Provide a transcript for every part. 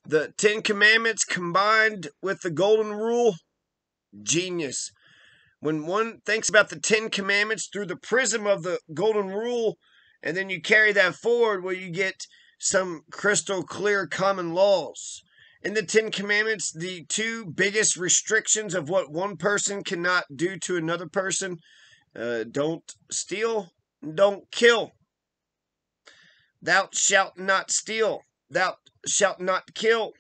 The Ten Commandments combined with the Golden Rule, genius. When one thinks about the Ten Commandments through the prism of the Golden Rule, and then you carry that forward, well, you get some crystal clear common laws. In the Ten Commandments, the two biggest restrictions of what one person cannot do to another person: don't steal, don't kill. Thou shalt not steal. Thou shalt not kill.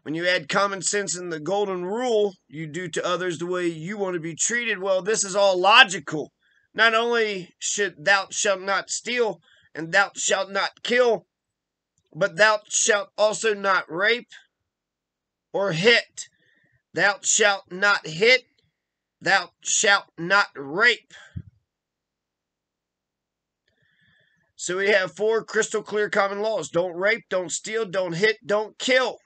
When you add common sense in the Golden Rule, you do to others the way you want to be treated. Well, this is all logical. Not only should thou shalt not steal and thou shalt not kill, but thou shalt also not rape or hit. Thou shalt not hit. Thou shalt not rape. So we have four crystal clear common laws. Don't rape, don't steal, don't hit, don't kill.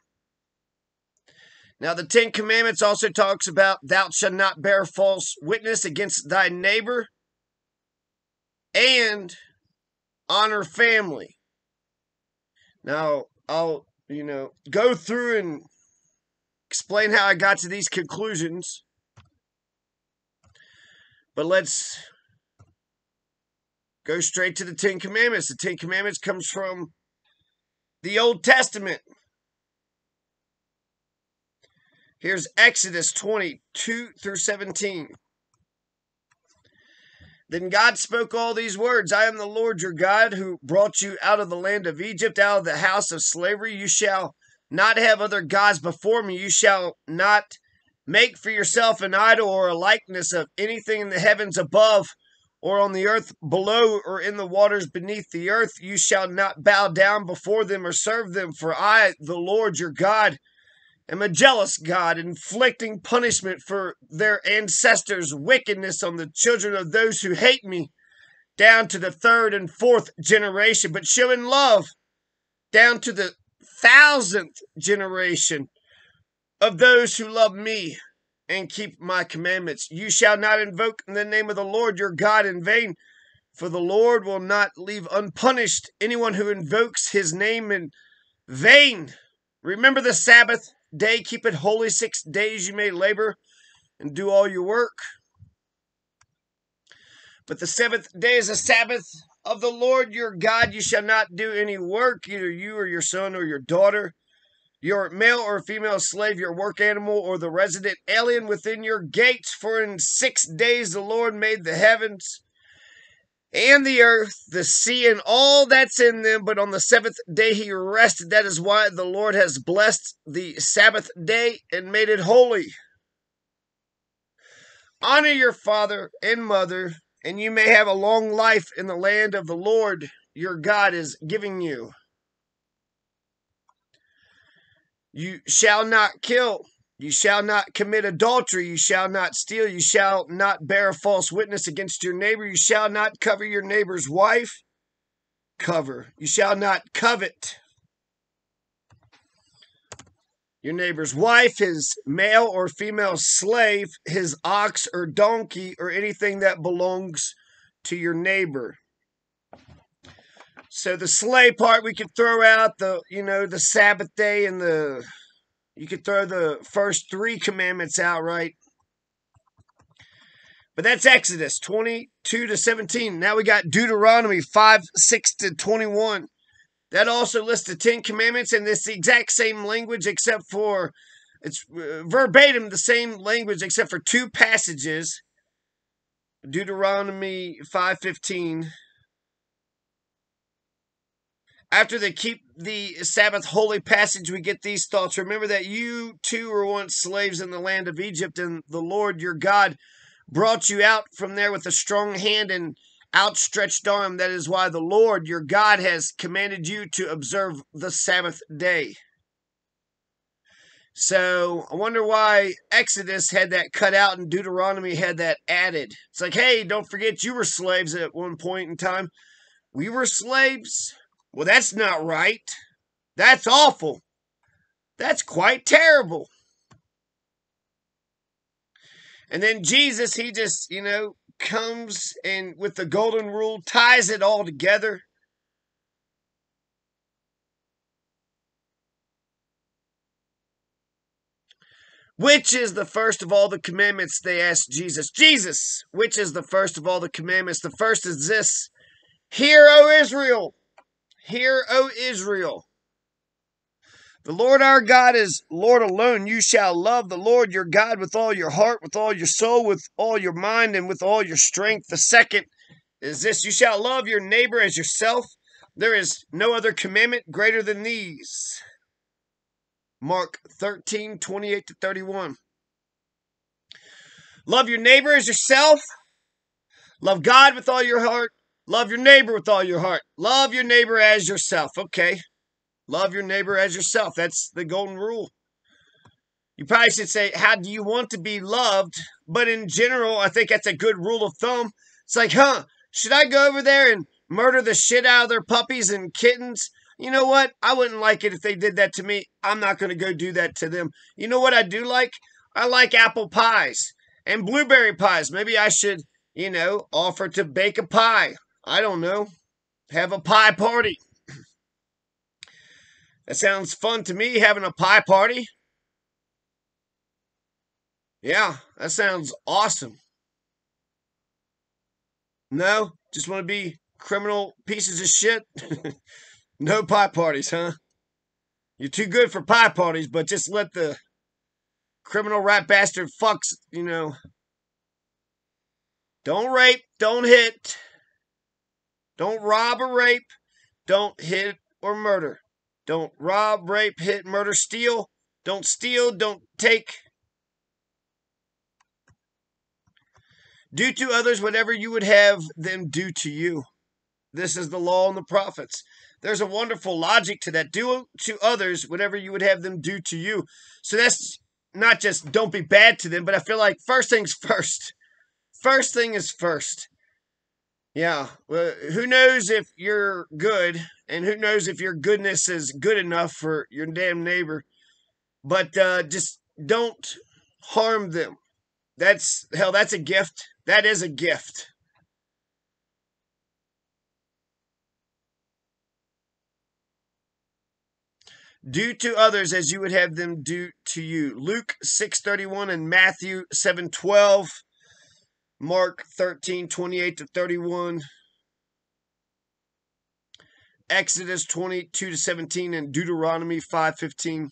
Now the Ten Commandments also talks about thou shalt not bear false witness against thy neighbor and honor family. Now I'll, go through and explain how I got to these conclusions. But let's go straight to the Ten Commandments. The Ten Commandments comes from the Old Testament. Here's Exodus 22 through 17. Then God spoke all these words: I am the Lord your God, who brought you out of the land of Egypt, out of the house of slavery. You shall not have other gods before me. You shall not make for yourself an idol or a likeness of anything in the heavens above, or on the earth below, or in the waters beneath the earth. You shall not bow down before them or serve them, for I, the Lord your God, am a jealous God, inflicting punishment for their ancestors' wickedness on the children of those who hate me, down to the third and fourth generation, but showing love down to the 1,000th generation of those who love me and keep my commandments. You shall not invoke the name of the Lord your God in vain, for the Lord will not leave unpunished anyone who invokes his name in vain. Remember the Sabbath day, keep it holy. 6 days you may labor and do all your work, but the seventh day is a Sabbath of the Lord your God. You shall not do any work, either you or your son or your daughter, your male or female slave, your work animal, or the resident alien within your gates. For in 6 days the Lord made the heavens and the earth, the sea, and all that's in them, but on the seventh day he rested. That is why the Lord has blessed the Sabbath day and made it holy. Honor your father and mother, and you may have a long life in the land of the Lord your God is giving you. You shall not kill. You shall not commit adultery. You shall not steal. You shall not bear false witness against your neighbor. You shall not cover your neighbor's wife. You shall not covet your neighbor's wife, his male or female slave, his ox or donkey, or anything that belongs to your neighbor. So the slave part we could throw out, the Sabbath day, and you could throw the first 3 commandments out, right? But that's Exodus 22 to 17. Now we got Deuteronomy 5, 6 to 21. That also lists the 10 commandments, and it's the exact same language except for, it's verbatim the same language except for 2 passages. Deuteronomy 5:15. After they keep the Sabbath holy passage, we get these thoughts. Remember that you too were once slaves in the land of Egypt, and the Lord your God brought you out from there with a strong hand and outstretched arm. That is why the Lord your God has commanded you to observe the Sabbath day. So I wonder why Exodus had that cut out and Deuteronomy had that added. It's like, hey, don't forget you were slaves at one point in time. We were slaves. Well, that's not right. That's awful. That's quite terrible. And then Jesus, he just, comes and with the Golden Rule ties it all together. Which is the first of all the commandments? They asked Jesus. Jesus, which is the first of all the commandments? The first is this. Hear, O Israel. Hear, O Israel. The Lord our God is Lord alone. You shall love the Lord your God with all your heart, with all your soul, with all your mind, and with all your strength. The second is this. You shall love your neighbor as yourself. There is no other commandment greater than these. Mark 13:28-31. Love your neighbor as yourself. Love God with all your heart. Love your neighbor with all your heart. Love your neighbor as yourself. Okay. Love your neighbor as yourself. That's the golden rule. You probably should say, how do you want to be loved? But in general, I think that's a good rule of thumb. It's like, should I go over there and murder the shit out of their puppies and kittens? You know what? I wouldn't like it if they did that to me. I'm not going to go do that to them. You know what I do like? I like apple pies and blueberry pies. Maybe I should, offer to bake a pie. I don't know. Have a pie party. That sounds fun to me, having a pie party. Yeah, that sounds awesome. No, just want to be criminal pieces of shit. No pie parties, huh? You're too good for pie parties, but just let the criminal rat bastard fucks, Don't rape, don't hit, don't rob or rape, don't hit or murder. Don't rob, rape, hit, murder, steal. Don't steal, don't take. Do to others whatever you would have them do to you. This is the law and the prophets. There's a wonderful logic to that. Do to others whatever you would have them do to you. So that's not just don't be bad to them, but I feel like first things first. First thing is first. Yeah. Well, who knows if you're good, and who knows if your goodness is good enough for your damn neighbor. But just don't harm them. That's a gift. That is a gift. Do to others as you would have them do to you. Luke 6:31 and Matthew 7:12. Mark 13:28-31. Exodus 22-17 and Deuteronomy 5:15.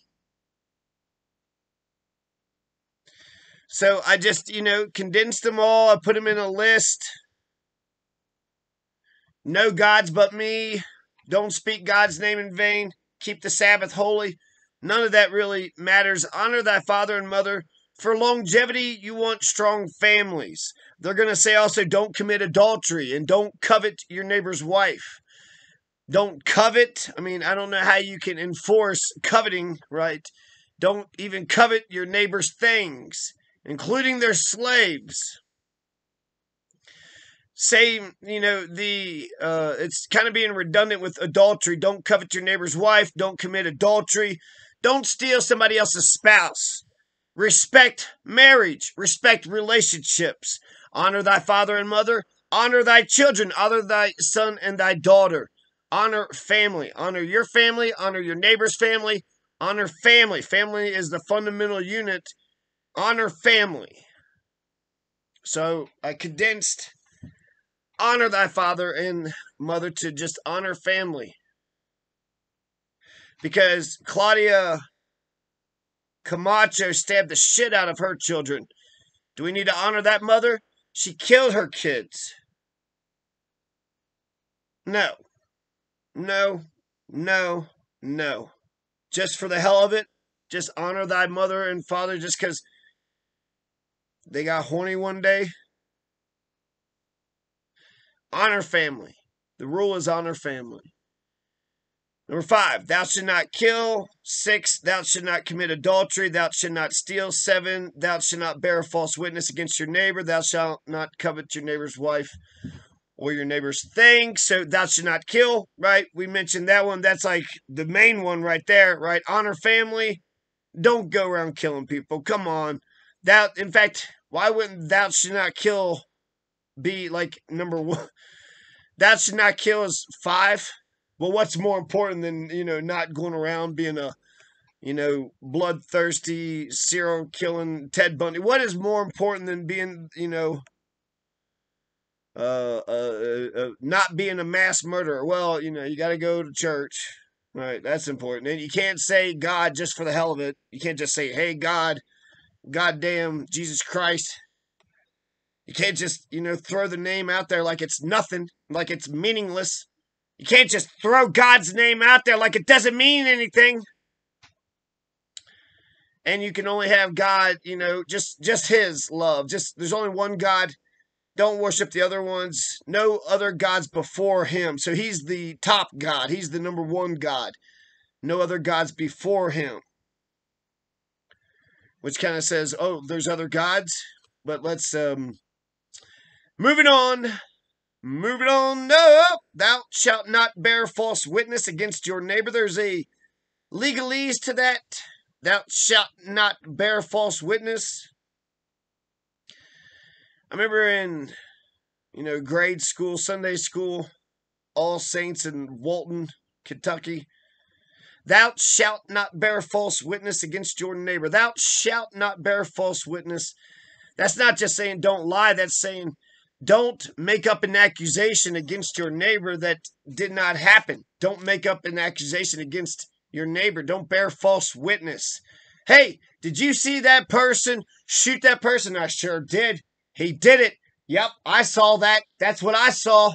So I just, condensed them all. I put them in a list. No gods but me. Don't speak God's name in vain. Keep the Sabbath holy. None of that really matters. Honor thy father and mother. For longevity, you want strong families. They're going to say also, don't commit adultery and don't covet your neighbor's wife. Don't covet. I mean, I don't know how you can enforce coveting, right? Don't even covet your neighbor's things, including their slaves. Say, it's kind of being redundant with adultery. Don't covet your neighbor's wife. Don't commit adultery. Don't steal somebody else's spouse. Respect marriage. Respect relationships. Honor thy father and mother. Honor thy children. Honor thy son and thy daughter. Honor family. Honor your family. Honor your neighbor's family. Honor family. Family is the fundamental unit. Honor family. So I condensed honor thy father and mother to just honor family. Because Claudia Camacho stabbed the shit out of her children. Do we need to honor that mother? She killed her kids. No. No. No. No. Just for the hell of it, just honor thy mother and father just because they got horny one day. Honor family. The rule is honor family. Number 5, thou shalt not kill. 6, thou shalt not commit adultery. Thou shalt not steal. 7, thou shalt not bear false witness against your neighbor. Thou shalt not covet your neighbor's wife or your neighbor's thing. So thou shalt not kill, right? We mentioned that one. That's like the main one right there, right? Honor family. Don't go around killing people. Come on. In fact, why wouldn't thou shalt not kill be like number 1? Thou shalt not kill is 5. Well, what's more important than, not going around being a bloodthirsty, serial killing Ted Bundy. What is more important than being, not being a mass murderer? Well, you got to go to church, right? That's important. And you can't say God just for the hell of it. You can't just say, "Hey, God, goddamn Jesus Christ." You can't just, throw the name out there like it's nothing, like it's meaningless. You can't just throw God's name out there like it doesn't mean anything. And you can only have God, just his love. There's only one God. Don't worship the other ones. No other gods before him. So he's the top God. He's the number one God. No other gods before him. Which kind of says, oh, there's other gods. But let's moving on. Moving on. No, thou shalt not bear false witness against your neighbor. There's a legalese to that. Thou shalt not bear false witness. I remember in, grade school, Sunday school, All Saints in Walton, Kentucky. Thou shalt not bear false witness against your neighbor. Thou shalt not bear false witness. That's not just saying don't lie. That's saying don't make up an accusation against your neighbor that did not happen. Don't make up an accusation against your neighbor. Don't bear false witness. Hey, did you see that person shoot that person? I sure did. He did it. Yep, I saw that. That's what I saw.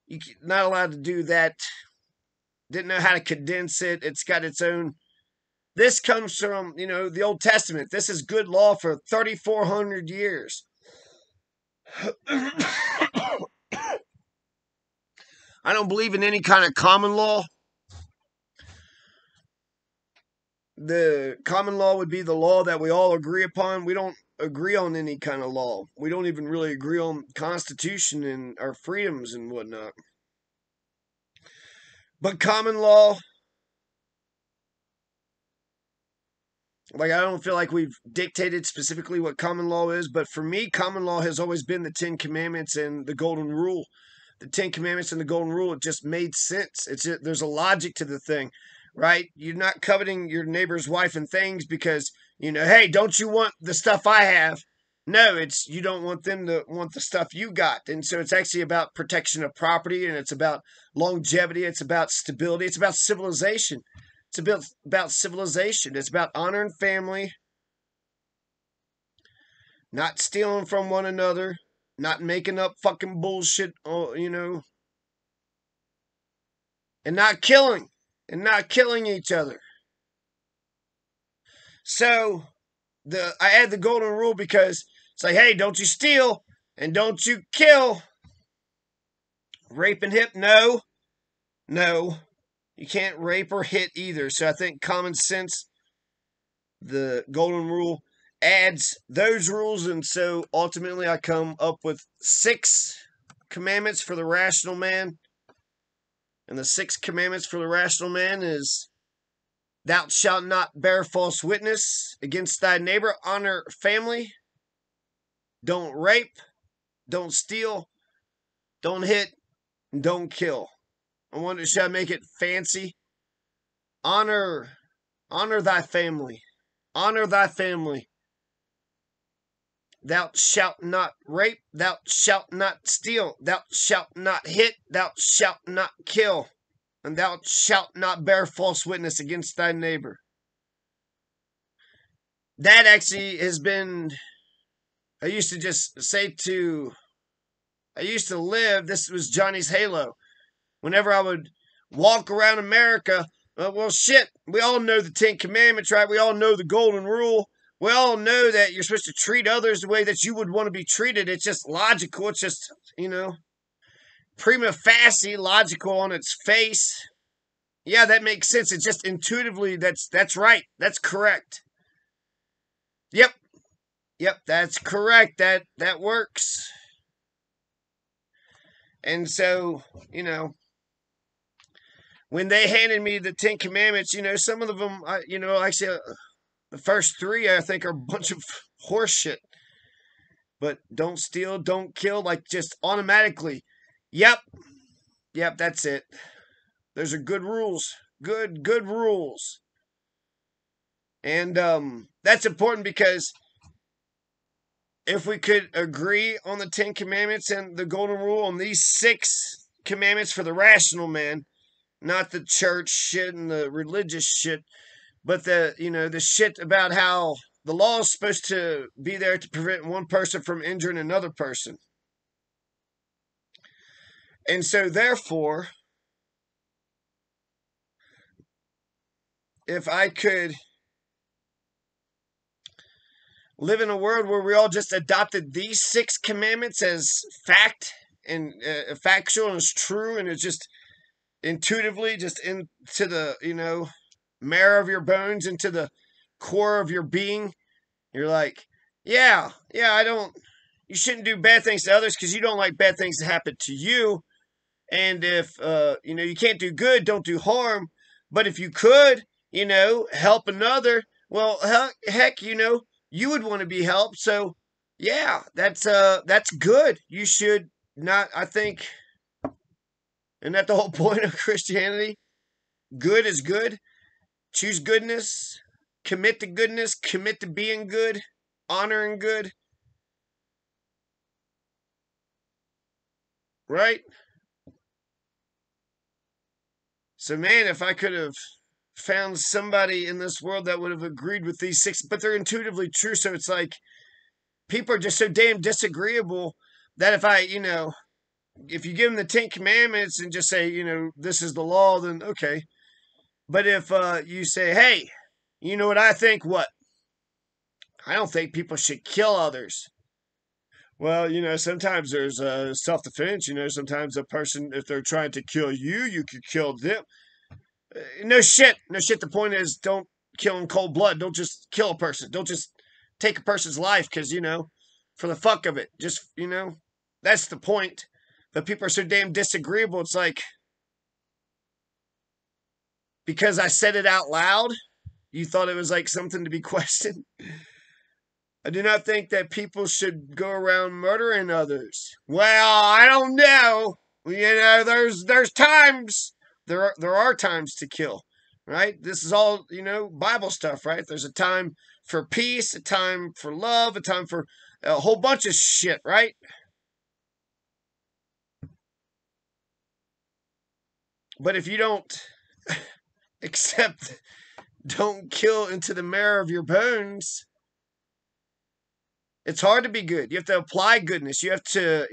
You're not allowed to do that. Didn't know how to condense it. It's got its own. This comes from, the Old Testament. This is good law for 3,400 years. I don't believe in any kind of common law. The common law would be the law that we all agree upon. We don't agree on any kind of law. We don't even really agree on Constitution and our freedoms and whatnot. But common law, like, I don't feel like we've dictated specifically what common law is, but for me, common law has always been the Ten Commandments and the Golden Rule. The Ten Commandments and the Golden Rule, it just made sense. There's a logic to the thing, right? You're not coveting your neighbor's wife and things because, hey, don't you want the stuff I have? No, it's you don't want them to want the stuff you got. And so it's actually about protection of property, and it's about longevity, it's about stability, it's about civilization. It's about civilization. It's about honoring family, not stealing from one another, not making up fucking bullshit, and not killing each other. So I add the Golden Rule because it's like, hey, don't you steal and don't you kill. Rape and hit, no. You can't rape or hit either. So I think common sense, the Golden Rule, adds those rules. And so ultimately I come up with 6 commandments for the rational man. And the 6 commandments for the rational man is, thou shalt not bear false witness against thy neighbor. Honor family. Don't rape. Don't steal. Don't hit. And don't kill. I wonder, should I make it fancy? Honor thy family. Honor thy family. Thou shalt not rape. Thou shalt not steal. Thou shalt not hit. Thou shalt not kill. And thou shalt not bear false witness against thy neighbor. That actually has been, I used to live, this was Johnny's halo. Whenever I would walk around America, well, shit, we all know the Ten Commandments, right? We all know the Golden Rule. We all know that you're supposed to treat others the way that you would want to be treated. It's just logical. It's just, prima facie logical on its face. Yeah, that makes sense. It's just intuitively, that's right. That's correct. Yep, that's correct. That works. And so, when they handed me the 10 Commandments, some of them, actually, the first 3, I think, are a bunch of horse shit. But don't steal, don't kill, like, just automatically. Yep, that's it. Those are good rules. good rules. And that's important because if we could agree on the 10 commandments and the golden rule, on these 6 commandments for the rational man, not the church shit and the religious shit, but the shit about how the law is supposed to be there to prevent one person from injuring another person. And so therefore, if I could live in a world where we all just adopted these 6 commandments as fact and factual and it's true and it's just intuitively just into the marrow of your bones, into the core of your being, you're like, yeah, you shouldn't do bad things to others because you don't like bad things to happen to you. And if you can't do good, don't do harm. But if you could help another, well, heck, you would want to be helped. So yeah, that's good. You should not, I think. Isn't that the whole point of Christianity? Good is good. Choose goodness. Commit to goodness. Commit to being good. Honoring good. Right? So, man, if I could have found somebody in this world that would have agreed with these 6, but they're intuitively true. So it's like people are just so damn disagreeable that if you give them the 10 commandments and just say, this is the law, then okay. But if you say, hey, you know what I think? What? I don't think people should kill others. Well, sometimes there's self-defense. Sometimes a person, if they're trying to kill you, you could kill them. No shit. No shit. The point is, don't kill in cold blood. Don't just kill a person. Don't just take a person's life because, for the fuck of it. Just, that's the point. But people are so damn disagreeable. It's like, because I said it out loud, you thought it was like something to be questioned. I do not think that people should go around murdering others. Well, I don't know. There's times. There are times to kill, right? This is all, Bible stuff, right? There's a time for peace, a time for love, a time for a whole bunch of shit, right? But if you don't don't kill into the marrow of your bones, it's hard to be good. You have to apply goodness. You have to,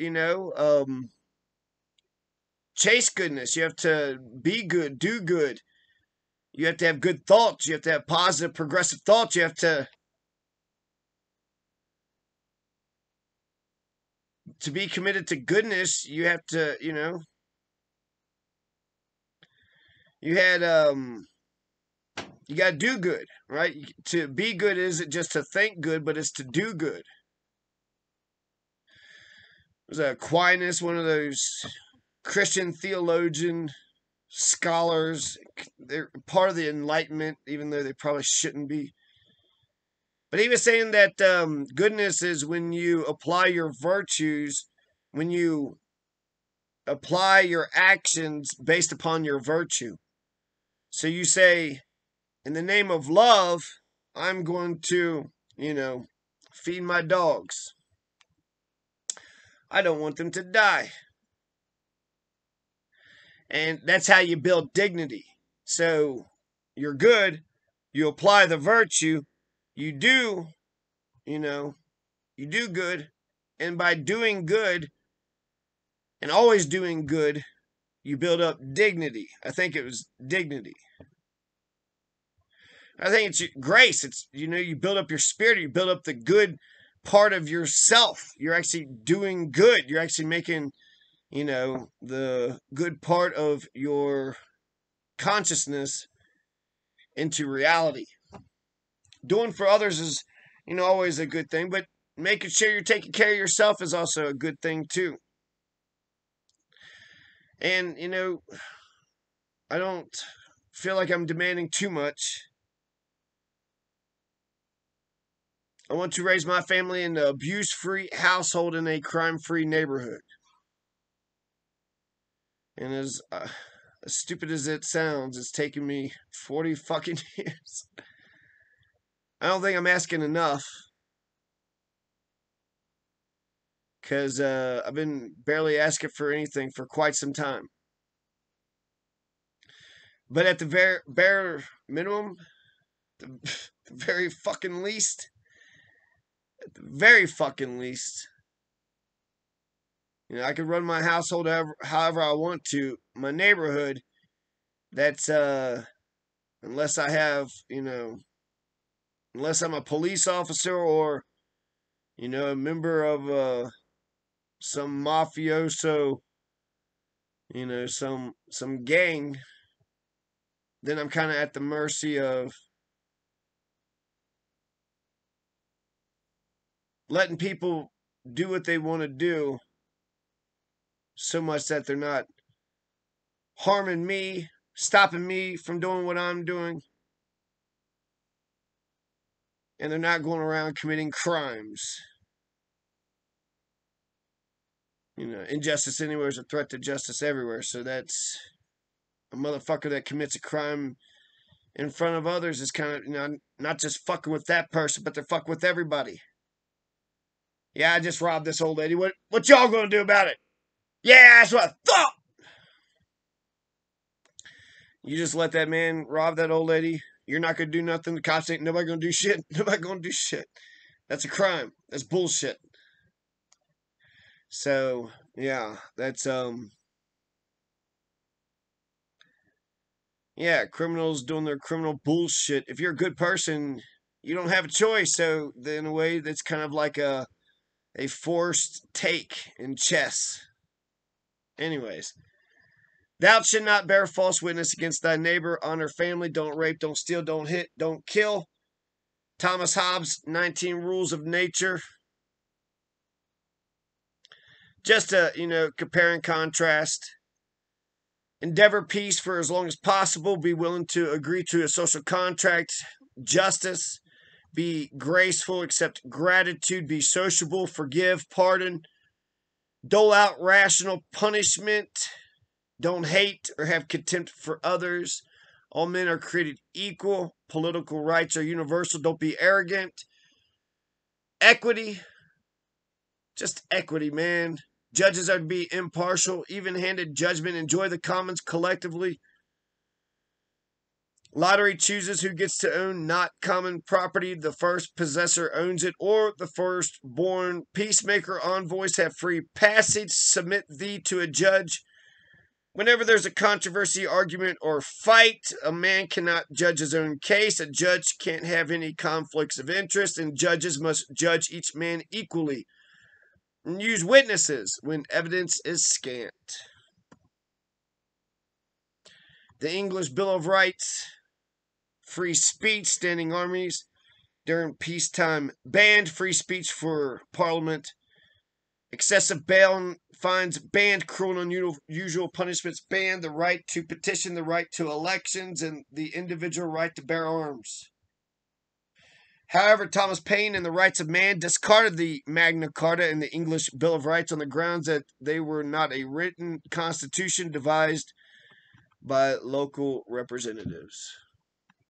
chase goodness. You have to be good, do good. You have to have good thoughts. You have to have positive, progressive thoughts. You have to be committed to goodness. You have to, you got to do good, right? To be good isn't just to think good, but it's to do good. There's Aquinas, one of those Christian theologian scholars. They're part of the Enlightenment, even though they probably shouldn't be. But he was saying that goodness is when you apply your virtues, when you apply your actions based upon your virtue. So you say, in the name of love, I'm going to, feed my dogs. I don't want them to die. And that's how you build dignity. So you're good, you apply the virtue, you do good, and by doing good and always doing good, you build up dignity. I think it was dignity. I think it's grace. It's, you build up your spirit, you build up the good part of yourself. You're actually doing good. You're actually making, the good part of your consciousness into reality. Doing for others is, always a good thing, but making sure you're taking care of yourself is also a good thing too. And, I don't feel like I'm demanding too much. I want to raise my family in an abuse-free household in a crime-free neighborhood. And as as stupid as it sounds, it's taken me 40 fucking years. I don't think I'm asking enough. Because I've been barely asking for anything for quite some time. But at the very bare minimum, the very fucking least, at the very fucking least, I could run my household however I want to. My neighborhood, that's, unless I have, unless I'm a police officer or, a member of some mafioso, some gang, then I'm kind of at the mercy of letting people do what they want to do, so much that they're not harming me, stopping me from doing what I'm doing, and they're not going around committing crimes. Injustice anywhere is a threat to justice everywhere. So that's a motherfucker that commits a crime in front of others is kind of, not just fucking with that person, but they're fucking with everybody. Yeah, I just robbed this old lady. What y'all gonna do about it? Yeah, that's what I thought. You just let that man rob that old lady. You're not gonna do nothing. The cops ain't nobody gonna do shit. Nobody gonna do shit. That's a crime. That's bullshit. So yeah, that's yeah, criminals doing their criminal bullshit. If you're a good person, you don't have a choice. So in a way, that's kind of like a forced take in chess. Anyways, thou shalt not bear false witness against thy neighbor. Honor family. Don't rape. Don't steal. Don't hit. Don't kill. Thomas Hobbes, 19 Rules of Nature. Just to, compare and contrast. Endeavor peace for as long as possible. Be willing to agree to a social contract. Justice. Be graceful. Accept gratitude. Be sociable. Forgive. Pardon. Dole out rational punishment. Don't hate or have contempt for others. All men are created equal. Political rights are universal. Don't be arrogant. Equity. Just equity, man. Judges are to be impartial, even-handed judgment. Enjoy the commons collectively. Lottery chooses who gets to own not common property. The first possessor owns it, or the firstborn. Peacemaker envoys have free passage. Submit thee to a judge. Whenever there's a controversy, argument, or fight, a man cannot judge his own case. A judge can't have any conflicts of interest, and judges must judge each man equally. And use witnesses when evidence is scant. The English Bill of Rights. Free speech, standing armies during peacetime banned. Free speech for Parliament. Excessive bail fines banned. Cruel and unusual punishments banned. The right to petition, the right to elections, and the individual right to bear arms. However, Thomas Paine and the Rights of Man discarded the Magna Carta and the English Bill of Rights on the grounds that they were not a written constitution devised by local representatives.